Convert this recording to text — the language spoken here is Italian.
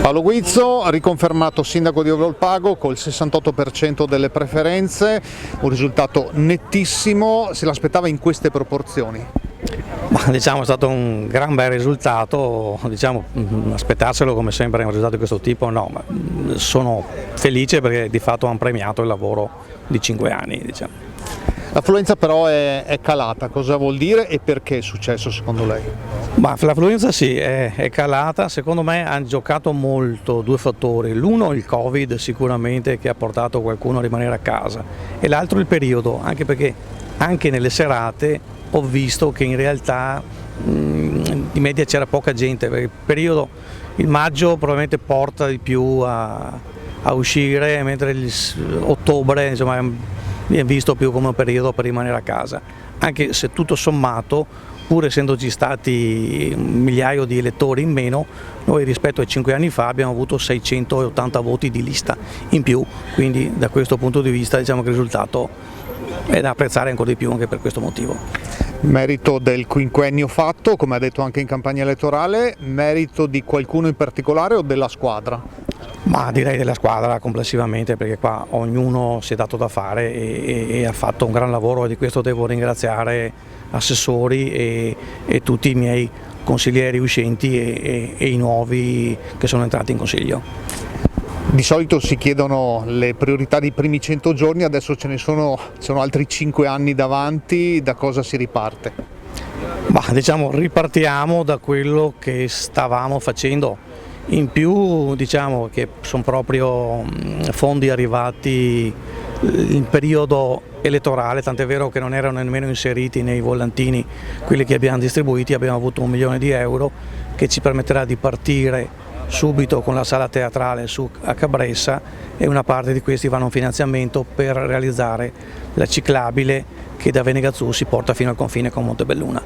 Paolo Guizzo, riconfermato sindaco di Volpago col 68% delle preferenze, un risultato nettissimo, se l'aspettava in queste proporzioni? Diciamo è stato un gran bel risultato, aspettarselo come sempre un risultato di questo tipo no, ma sono felice perché di fatto hanno premiato il lavoro di 5 anni. L'affluenza però è calata, cosa vuol dire e perché è successo secondo lei? L'affluenza sì, è calata, secondo me hanno giocato molto due fattori, l'uno il Covid sicuramente che ha portato qualcuno a rimanere a casa e l'altro il periodo, anche perché anche nelle serate ho visto che in realtà in media c'era poca gente, perché il maggio probabilmente porta di più a uscire, mentre ottobre viene visto più come un periodo per rimanere a casa, anche se tutto sommato, pur essendoci stati un migliaio di elettori in meno, noi rispetto ai 5 anni fa abbiamo avuto 680 voti di lista in più, quindi da questo punto di vista diciamo che il risultato è da apprezzare ancora di più anche per questo motivo. Merito del quinquennio fatto, come ha detto anche in campagna elettorale, merito di qualcuno in particolare o della squadra? Direi della squadra complessivamente, perché qua ognuno si è dato da fare e ha fatto un gran lavoro e di questo devo ringraziare assessori e tutti i miei consiglieri uscenti e i nuovi che sono entrati in consiglio. Di solito si chiedono le priorità dei primi 100 giorni, adesso ci sono altri 5 anni davanti, da cosa si riparte? Ripartiamo da quello che stavamo facendo. In più diciamo che sono proprio fondi arrivati in periodo elettorale, tant'è vero che non erano nemmeno inseriti nei volantini quelli che abbiamo distribuiti, abbiamo avuto 1 milione di euro che ci permetterà di partire subito con la sala teatrale a Cabressa e una parte di questi vanno a un finanziamento per realizzare la ciclabile che da Venegazzù si porta fino al confine con Montebelluna.